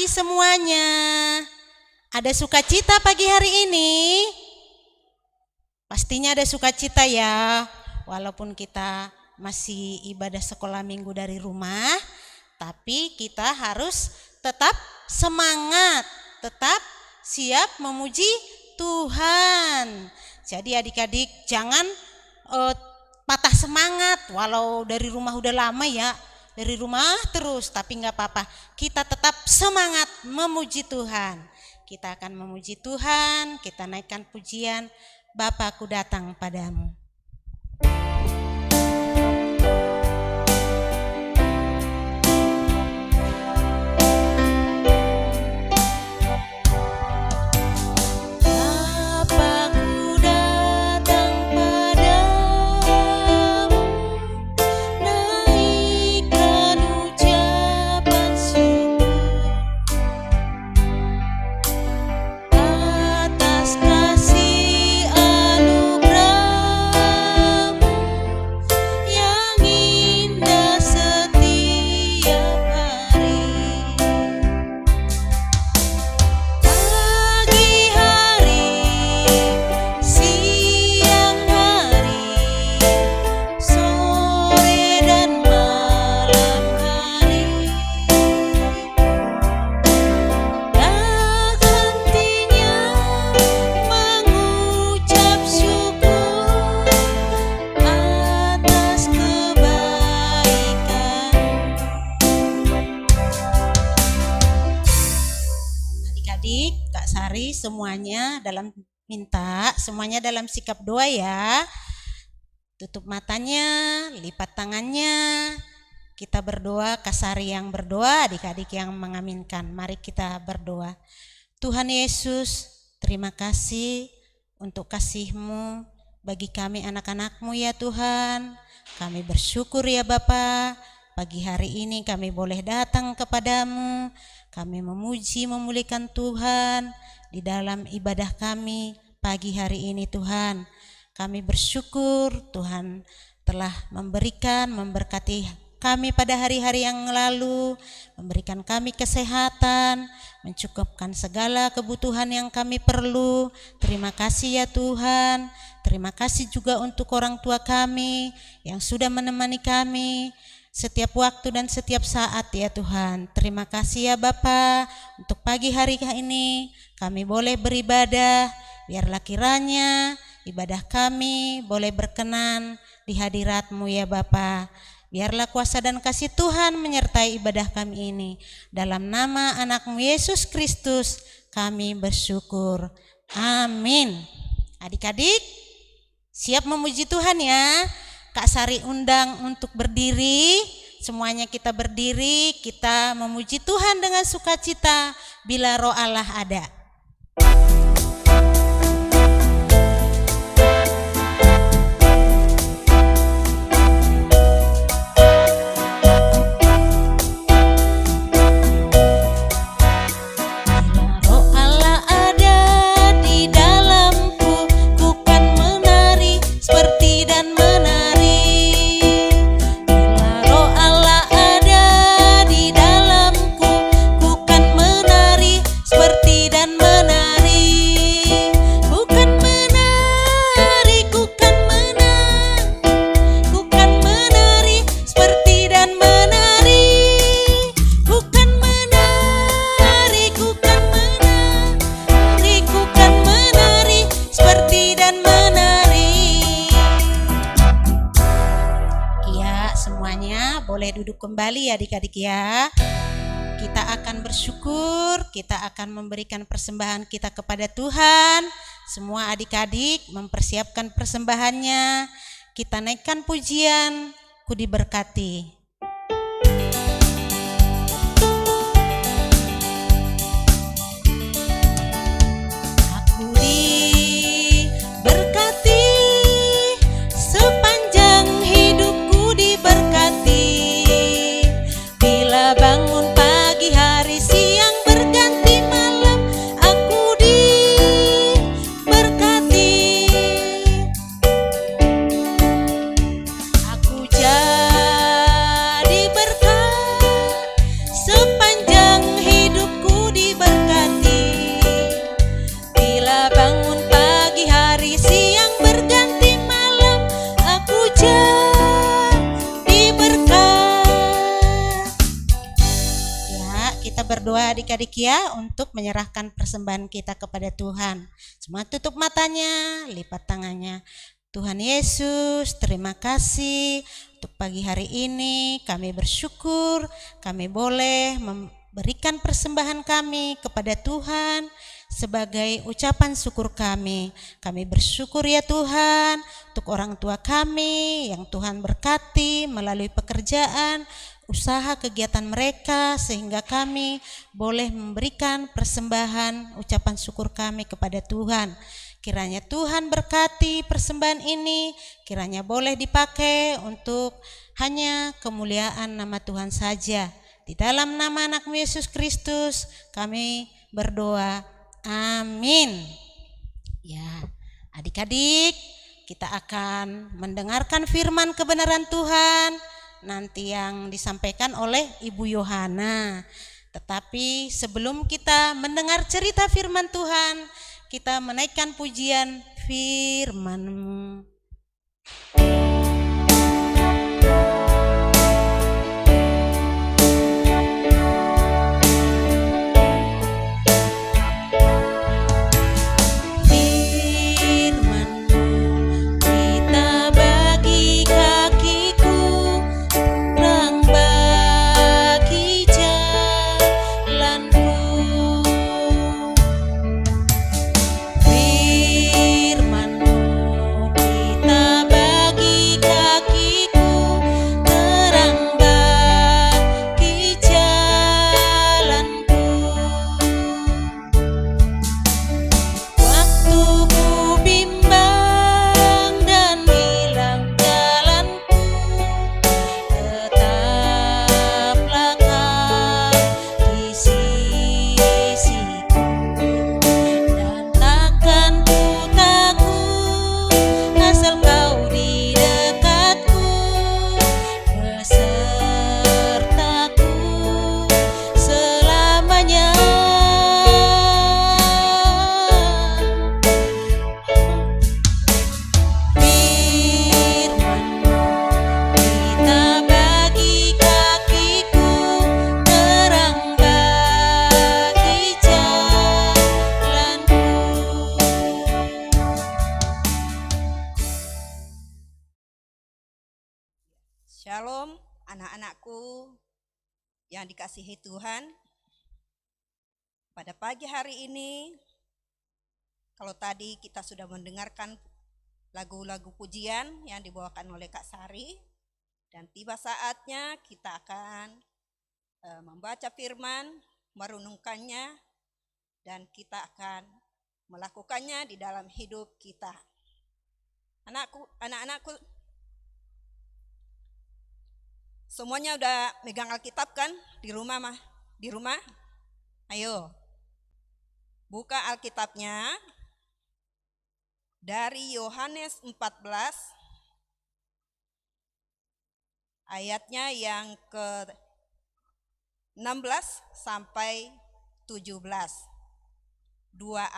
pagi semuanya. Ada sukacita pagi hari ini? Pastinya ada sukacita ya. Walaupun kita masih ibadah sekolah minggu dari rumah, tapi kita harus tetap semangat, tetap siap memuji Tuhan. Jadi adik-adik jangan patah semangat. Walau dari rumah udah lama ya, dari rumah terus, tapi nggak apa-apa. Kita tetap semangat memuji Tuhan. Kita akan memuji Tuhan, kita naikkan pujian, Bapakku datang padamu. Kak Sari semuanya dalam sikap doa ya. Tutup matanya, lipat tangannya. Kita berdoa, Kak Sari yang berdoa, adik-adik yang mengaminkan. Mari kita berdoa. Tuhan Yesus, terima kasih untuk kasih-Mu bagi kami anak-anak-Mu ya Tuhan. Kami bersyukur ya Bapa, pagi hari ini kami boleh datang kepadamu. Kami memuji, memulihkan Tuhan di dalam ibadah kami pagi hari ini Tuhan. Kami bersyukur Tuhan telah memberkati kami pada hari-hari yang lalu, memberikan kami kesehatan, mencukupkan segala kebutuhan yang kami perlu. Terima kasih ya Tuhan. Terima kasih juga untuk orang tua kami yang sudah menemani kami setiap waktu dan setiap saat ya Tuhan. Terima kasih ya Bapa untuk pagi hari ini kami boleh beribadah. Biarlah kiranya ibadah kami boleh berkenan di hadirat-Mu ya Bapa. Biarlah kuasa dan kasih Tuhan menyertai ibadah kami ini. Dalam nama anak-Mu Yesus Kristus kami bersyukur. Amin. Adik-adik siap memuji Tuhan ya. Kak Sari undang untuk berdiri. Semuanya kita berdiri, kita memuji Tuhan dengan sukacita bila Roh Allah ada. Boleh duduk kembali ya adik-adik ya. Kita akan bersyukur, kita akan memberikan persembahan kita kepada Tuhan. Semua adik-adik mempersiapkan persembahannya. Kita naikkan pujian, Ku diberkati. adik-adik ya untuk menyerahkan persembahan kita kepada Tuhan. Semua tutup matanya, lipat tangannya. Tuhan Yesus, terima kasih untuk pagi hari ini. Kami bersyukur kami boleh memberikan persembahan kami kepada Tuhan sebagai ucapan syukur kami. Kami bersyukur ya Tuhan untuk orang tua kami yang Tuhan berkati melalui pekerjaan, usaha, kegiatan mereka, sehingga kami boleh memberikan persembahan ucapan syukur kami kepada Tuhan. Kiranya Tuhan berkati persembahan ini, kiranya boleh dipakai untuk hanya kemuliaan nama Tuhan saja. Di dalam nama anak-Mu Yesus Kristus kami berdoa, amin. Ya, adik-adik, kita akan mendengarkan firman kebenaran Tuhan nanti yang disampaikan oleh Ibu Yohana. Tetapi sebelum kita mendengar cerita firman Tuhan, kita menaikkan pujian firman-Mu. Shalom anak-anakku yang dikasihi Tuhan. Pada pagi hari ini, kalau tadi kita sudah mendengarkan lagu-lagu pujian yang dibawakan oleh Kak Sari, dan tiba saatnya kita akan membaca firman, merenungkannya, dan kita akan melakukannya di dalam hidup kita. Anak-anakku, semuanya udah megang Alkitab kan di rumah mah? Di rumah? Ayo. Buka Alkitabnya dari Yohanes 14 ayatnya yang ke-16 sampai 17. 2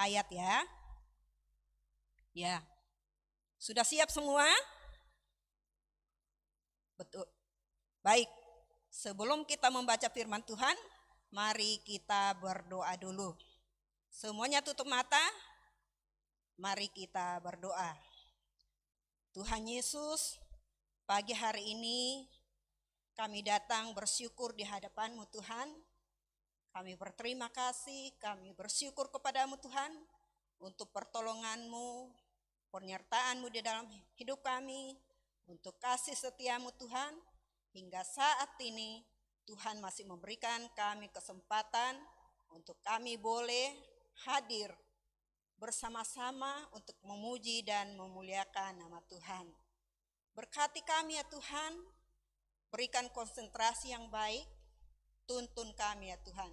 ayat ya. Ya. Sudah siap semua? Betul. Baik, sebelum kita membaca firman Tuhan, mari kita berdoa dulu. Semuanya tutup mata, mari kita berdoa. Tuhan Yesus, pagi hari ini kami datang bersyukur di hadapan-Mu Tuhan. Kami berterima kasih, kami bersyukur kepadamu Tuhan untuk pertolongan-Mu, penyertaan-Mu di dalam hidup kami, untuk kasih setia-Mu Tuhan. Hingga saat ini Tuhan masih memberikan kami kesempatan untuk kami boleh hadir bersama-sama untuk memuji dan memuliakan nama Tuhan. Berkati kami ya Tuhan, berikan konsentrasi yang baik, tuntun kami ya Tuhan.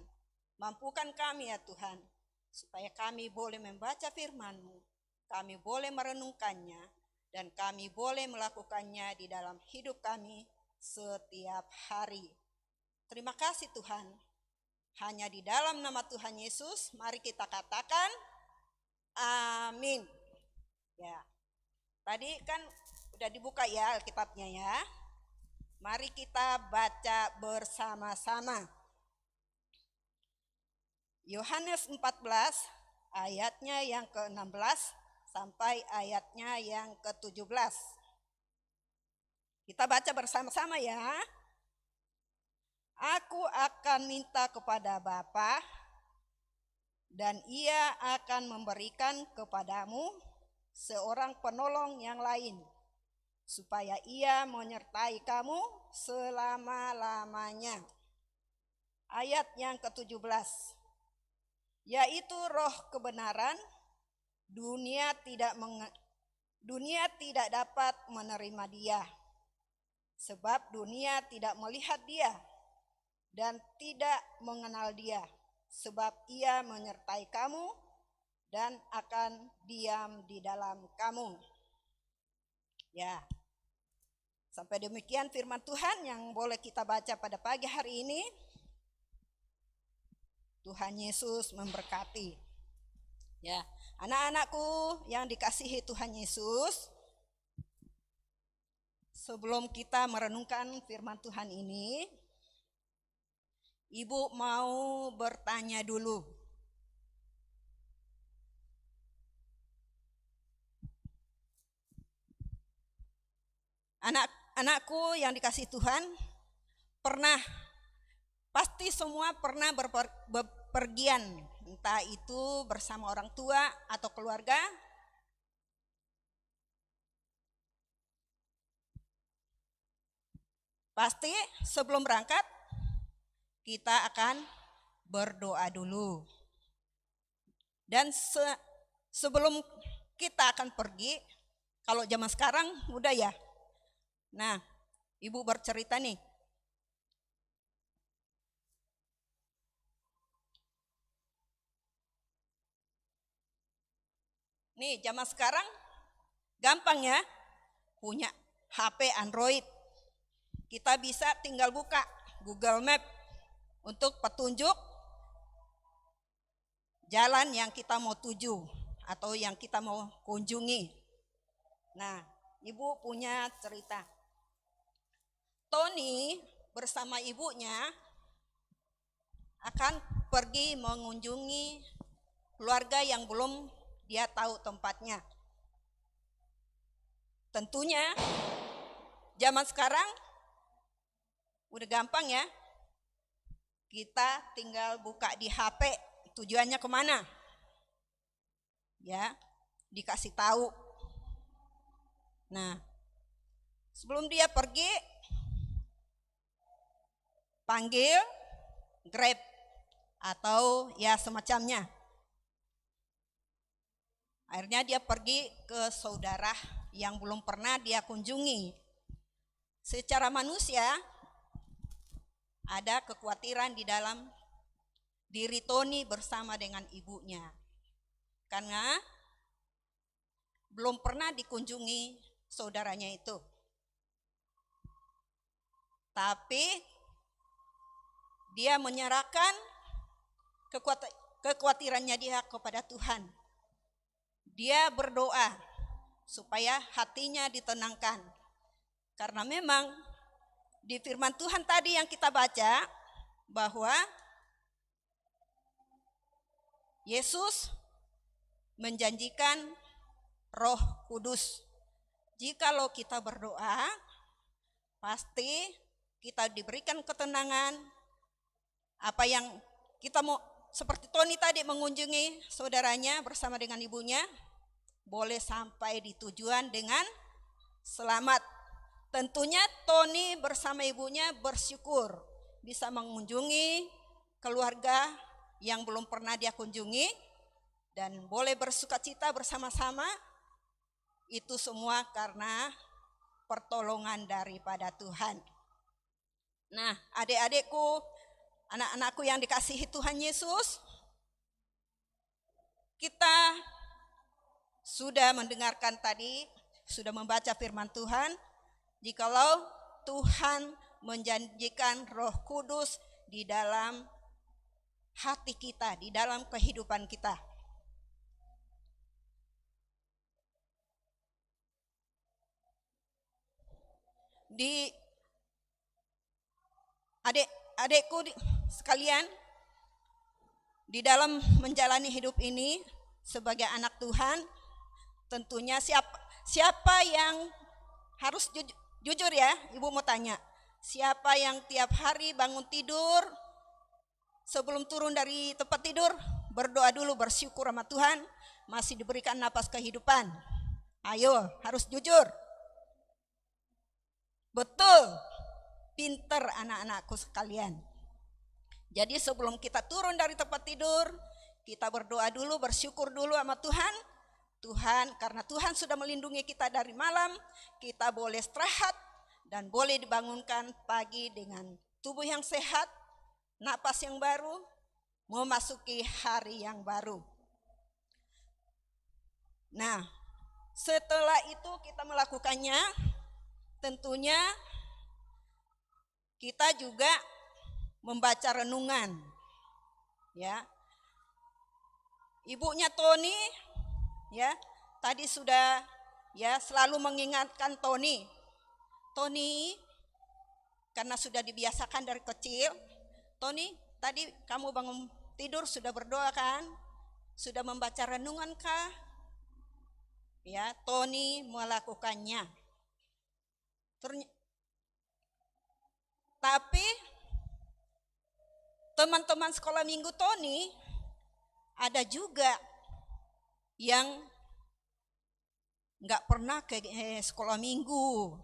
Mampukan kami ya Tuhan, supaya kami boleh membaca firman-Mu, kami boleh merenungkannya, dan kami boleh melakukannya di dalam hidup kami setiap hari. Terima kasih Tuhan. Hanya di dalam nama Tuhan Yesus, mari kita katakan amin. Ya. Tadi kan udah dibuka ya Alkitabnya ya. Mari kita baca bersama-sama. Yohanes 14 ayatnya yang ke-16 sampai ayatnya yang ke-17. Kita baca bersama-sama ya. Aku akan minta kepada Bapa, dan Ia akan memberikan kepadamu seorang penolong yang lain, supaya Ia menyertai kamu selama-lamanya. Ayat yang ke-17, yaitu Roh kebenaran. Dunia tidak dapat menerima Dia, sebab dunia tidak melihat Dia dan tidak mengenal Dia, sebab Ia menyertai kamu dan akan diam di dalam kamu. Ya, sampai demikian firman Tuhan yang boleh kita baca pada pagi hari ini. Tuhan Yesus memberkati. Ya, anak-anakku yang dikasihi Tuhan Yesus, sebelum kita merenungkan firman Tuhan ini, Ibu mau bertanya dulu. Anak-anakku yang dikasihi Tuhan, pasti semua pernah berpergian, entah itu bersama orang tua atau keluarga. Pasti sebelum berangkat kita akan berdoa dulu. Dan sebelum kita akan pergi, kalau zaman sekarang udah ya. Nah, Ibu bercerita nih. Nih, zaman sekarang gampang ya, punya HP Android. Kita bisa tinggal buka Google Map untuk petunjuk jalan yang kita mau tuju atau yang kita mau kunjungi. Nah, Ibu punya cerita. Tony bersama ibunya akan pergi mengunjungi keluarga yang belum dia tahu tempatnya. Tentunya zaman sekarang udah gampang ya. Kita tinggal buka di HP tujuannya kemana. Ya, dikasih tahu. Nah, sebelum dia pergi, panggil Grab atau ya semacamnya. Akhirnya dia pergi ke saudara yang belum pernah dia kunjungi. Secara manusia, ada kekhawatiran di dalam diri Tony bersama dengan ibunya. Karena belum pernah dikunjungi saudaranya itu. Tapi dia menyerahkan kekhawatirannya dia kepada Tuhan. Dia berdoa supaya hatinya ditenangkan. Karena memang di firman Tuhan tadi yang kita baca bahwa Yesus menjanjikan Roh Kudus. Jikalau kita berdoa, pasti kita diberikan ketenangan. Apa yang kita mau, seperti Tony tadi mengunjungi saudaranya bersama dengan ibunya, boleh sampai di tujuan dengan selamat. Tentunya Tony bersama ibunya bersyukur bisa mengunjungi keluarga yang belum pernah dia kunjungi dan boleh bersukacita bersama-sama. Itu semua karena pertolongan daripada Tuhan. Nah, adik-adikku, anak-anakku yang dikasihi Tuhan Yesus, kita sudah mendengarkan tadi, sudah membaca firman Tuhan, jikalau Tuhan menjanjikan Roh Kudus di dalam hati kita, di dalam kehidupan kita. Di adik-adikku sekalian, di dalam menjalani hidup ini sebagai anak Tuhan, tentunya siapa yang harus jujur ya, Ibu mau tanya, siapa yang tiap hari bangun tidur sebelum turun dari tempat tidur berdoa dulu, bersyukur sama Tuhan masih diberikan napas kehidupan? Ayo, harus jujur. Betul, pinter anak-anakku sekalian. Jadi sebelum kita turun dari tempat tidur, kita berdoa dulu, bersyukur dulu sama Tuhan. Tuhan, karena Tuhan sudah melindungi kita dari malam, kita boleh istirahat dan boleh dibangunkan pagi dengan tubuh yang sehat, napas yang baru, memasuki hari yang baru. Nah, setelah itu kita melakukannya, tentunya kita juga membaca renungan. Ya. Ibunya Tony ya, tadi sudah ya selalu mengingatkan Tony. Tony, karena sudah dibiasakan dari kecil, Tony, tadi kamu bangun tidur sudah berdoa kan? Sudah membaca renungan kah? Ya, Tony melakukannya. Tapi teman-teman sekolah minggu Tony ada juga yang nggak pernah ke sekolah minggu,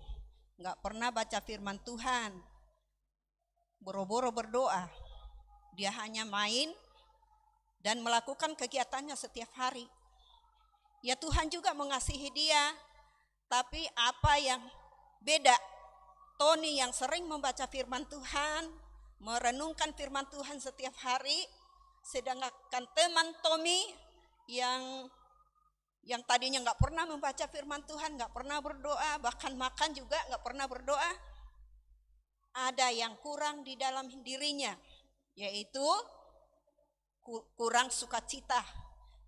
nggak pernah baca firman Tuhan, boro-boro berdoa. Dia hanya main dan melakukan kegiatannya setiap hari. Ya Tuhan juga mengasihi dia, tapi apa yang beda? Tony yang sering membaca firman Tuhan, merenungkan firman Tuhan setiap hari, sedangkan teman Tommy yang tadinya nggak pernah membaca firman Tuhan, nggak pernah berdoa, bahkan makan juga nggak pernah berdoa, ada yang kurang di dalam dirinya, yaitu kurang sukacita,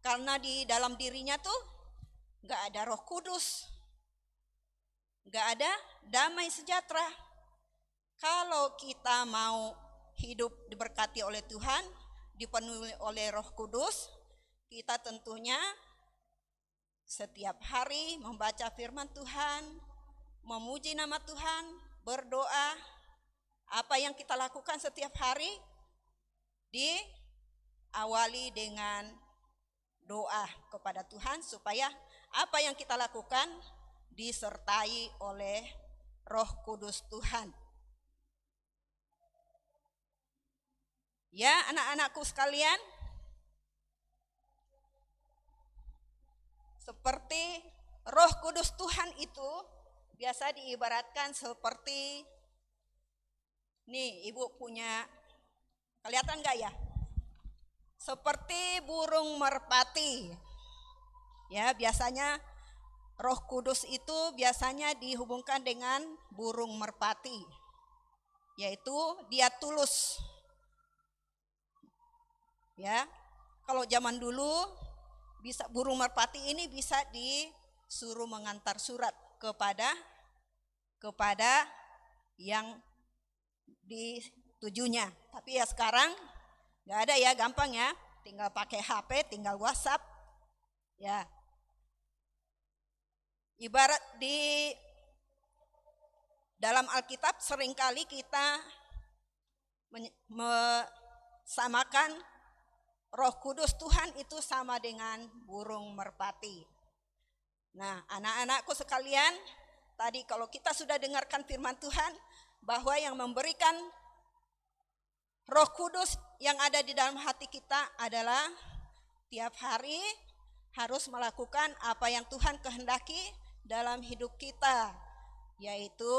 karena di dalam dirinya tuh nggak ada Roh Kudus, nggak ada damai sejahtera. Kalau kita mau hidup diberkati oleh Tuhan, dipenuhi oleh Roh Kudus, kita tentunya setiap hari membaca firman Tuhan, memuji nama Tuhan, berdoa. Apa yang kita lakukan setiap hari diawali dengan doa kepada Tuhan, supaya apa yang kita lakukan disertai oleh Roh Kudus Tuhan. Ya, anak-anakku sekalian, seperti Roh Kudus Tuhan itu biasa diibaratkan seperti, nih Ibu punya, kelihatan gak ya? Seperti burung merpati. Ya, biasanya Roh Kudus itu biasanya dihubungkan dengan burung merpati, yaitu dia tulus. Ya, kalau zaman dulu bisa burung merpati ini bisa disuruh mengantar surat kepada yang ditujunya. Tapi ya sekarang nggak ada ya, gampang ya, tinggal pakai HP, tinggal WhatsApp. Ya, ibarat di dalam Alkitab seringkali kita samakan Roh Kudus Tuhan itu sama dengan burung merpati. Nah, anak-anakku sekalian, tadi kalau kita sudah dengarkan firman Tuhan, bahwa yang memberikan Roh Kudus yang ada di dalam hati kita adalah tiap hari harus melakukan apa yang Tuhan kehendaki dalam hidup kita, yaitu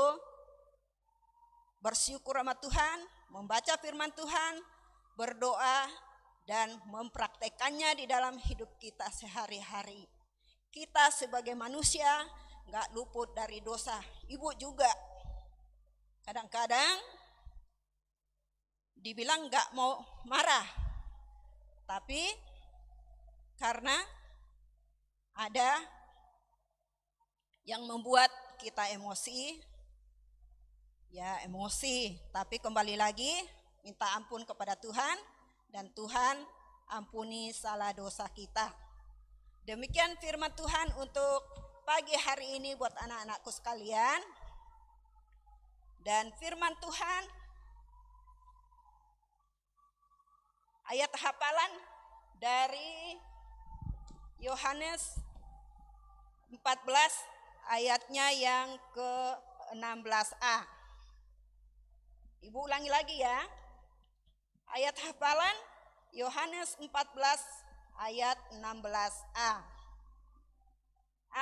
bersyukur sama Tuhan, membaca firman Tuhan, berdoa, dan mempraktekannya di dalam hidup kita sehari-hari. Kita sebagai manusia gak luput dari dosa. Ibu juga kadang-kadang dibilang gak mau marah, tapi karena ada yang membuat kita emosi, ya emosi, tapi kembali lagi minta ampun kepada Tuhan, dan Tuhan ampuni salah dosa kita. Demikian firman Tuhan untuk pagi hari ini buat anak-anakku sekalian. Dan firman Tuhan, ayat hafalan dari Yohanes 14 ayatnya yang ke-16a. Ibu ulangi lagi ya. Ayat hafalan Yohanes 14 ayat 16a.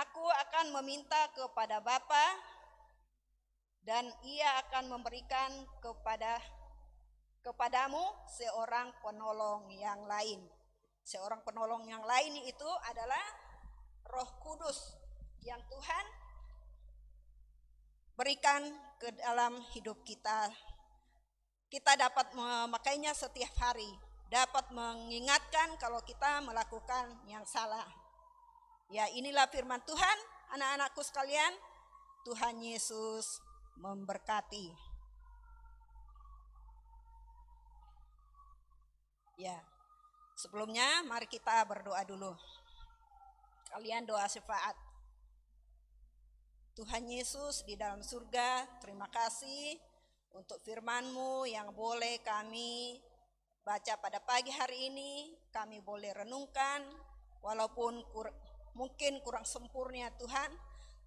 Aku akan meminta kepada Bapa dan Ia akan memberikan kepadamu seorang penolong yang lain. Seorang penolong yang lain itu adalah Roh Kudus yang Tuhan berikan ke dalam hidup kita. Kita dapat memakainya setiap hari, dapat mengingatkan kalau kita melakukan yang salah. Ya, inilah firman Tuhan, anak-anakku sekalian. Tuhan Yesus memberkati. Ya, sebelumnya mari kita berdoa dulu. Kalian doa syafaat. Tuhan Yesus di dalam surga, terima kasih untuk firman-Mu yang boleh kami baca pada pagi hari ini. Kami boleh renungkan, walaupun mungkin kurang sempurna Tuhan,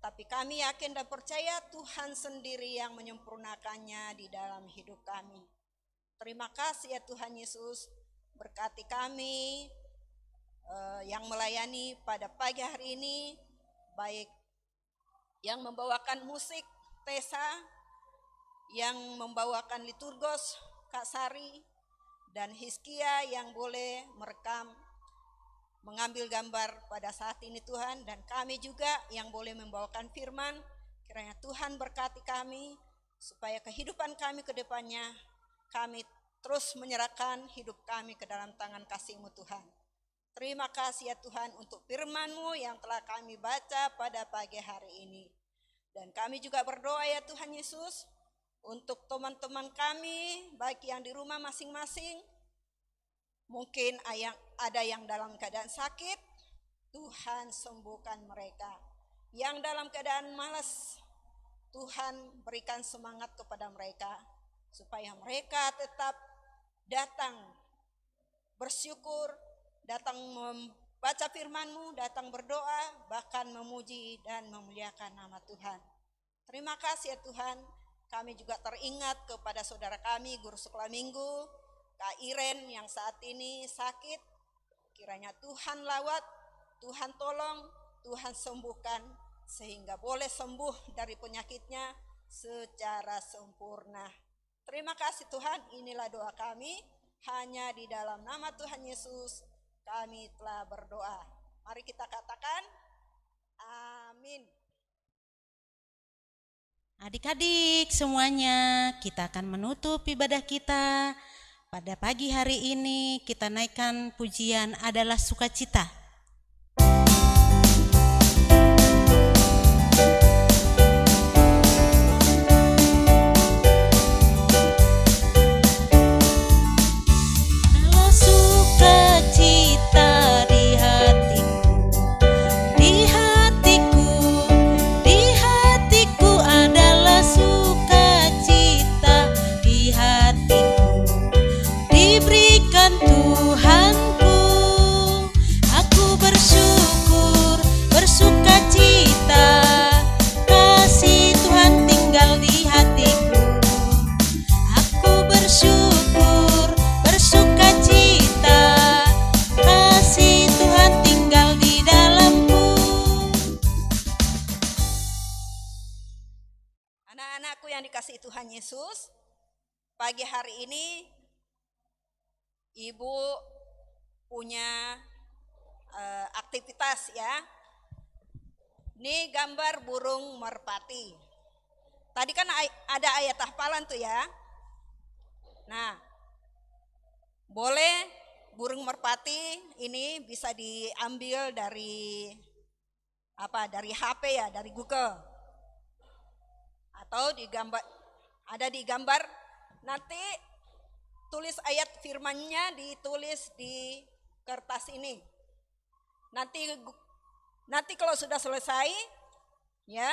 tapi kami yakin dan percaya Tuhan sendiri yang menyempurnakannya di dalam hidup kami. Terima kasih ya Tuhan Yesus, berkati kami yang melayani pada pagi hari ini, baik yang membawakan musik Tesa, yang membawakan liturgos Kak Sari, dan Hizkia yang boleh merekam, mengambil gambar pada saat ini Tuhan, dan kami juga yang boleh membawakan firman. Kiranya Tuhan berkati kami, supaya kehidupan kami ke depannya, kami terus menyerahkan hidup kami ke dalam tangan kasih-Mu Tuhan. Terima kasih ya Tuhan untuk firman-Mu yang telah kami baca pada pagi hari ini. Dan kami juga berdoa ya Tuhan Yesus, untuk teman-teman kami, baik yang di rumah masing-masing, mungkin ada yang dalam keadaan sakit, Tuhan sembuhkan mereka. Yang dalam keadaan malas, Tuhan berikan semangat kepada mereka, supaya mereka tetap datang bersyukur, datang membaca firman-Mu, datang berdoa, bahkan memuji dan memuliakan nama Tuhan. Terima kasih ya Tuhan. Kami juga teringat kepada saudara kami, guru sekolah minggu, Kak Iren yang saat ini sakit. Kiranya Tuhan lawat, Tuhan tolong, Tuhan sembuhkan, sehingga boleh sembuh dari penyakitnya secara sempurna. Terima kasih Tuhan, inilah doa kami. Hanya di dalam nama Tuhan Yesus kami telah berdoa. Mari kita katakan, amin. Adik-adik semuanya, kita akan menutup ibadah kita. Pada pagi hari ini kita naikkan pujian adalah sukacita. Adalah sukacita di hatiku, di hatiku, di hatiku adalah sukacita di hatiku. Diberikan Tuhanku, aku bersyukur, bersukacita, kasih Tuhan tinggal di hatiku. Aku bersyukur, bersukacita, kasih Tuhan tinggal di dalamku. Anak-anakku yang dikasihi Tuhan Yesus, pagi hari ini Ibu punya aktivitas ya. Ini gambar burung merpati. Tadi kan ada ayat hafalan tuh ya. Nah, boleh burung merpati ini bisa diambil dari dari HP ya, dari Google. Atau ada di gambar, nanti tulis ayat firman-nya ditulis di kertas ini. Nanti kalau sudah selesai, ya,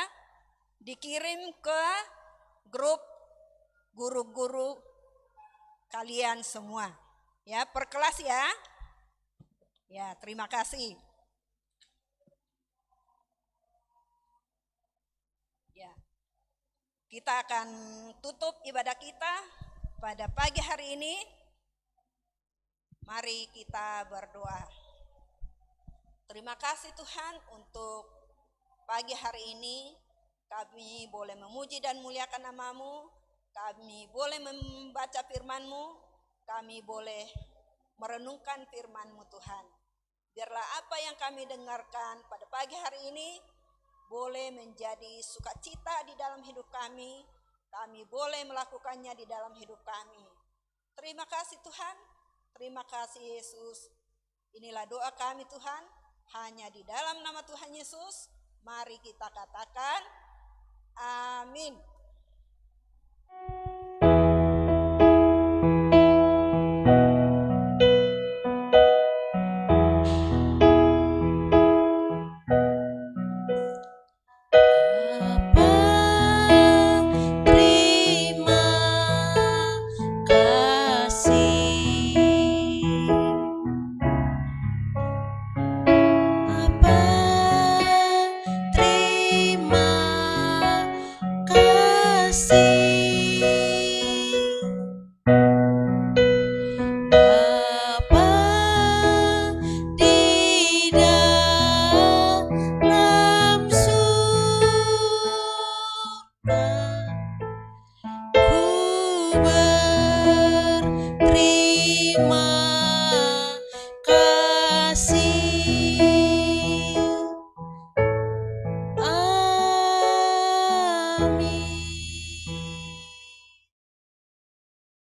dikirim ke grup guru-guru kalian semua. Ya, per kelas ya. Ya, terima kasih. Ya. Kita akan tutup ibadah kita pada pagi hari ini. Mari kita berdoa. Terima kasih Tuhan untuk pagi hari ini. Kami boleh memuji dan muliakan nama-Mu. Kami boleh membaca firman-Mu. Kami boleh merenungkan firman-Mu Tuhan. Biarlah apa yang kami dengarkan pada pagi hari ini boleh menjadi sukacita di dalam hidup kami. Kami boleh melakukannya di dalam hidup kami. Terima kasih Tuhan. Terima kasih Yesus. Inilah doa kami Tuhan. Hanya di dalam nama Tuhan Yesus. Mari kita katakan amin.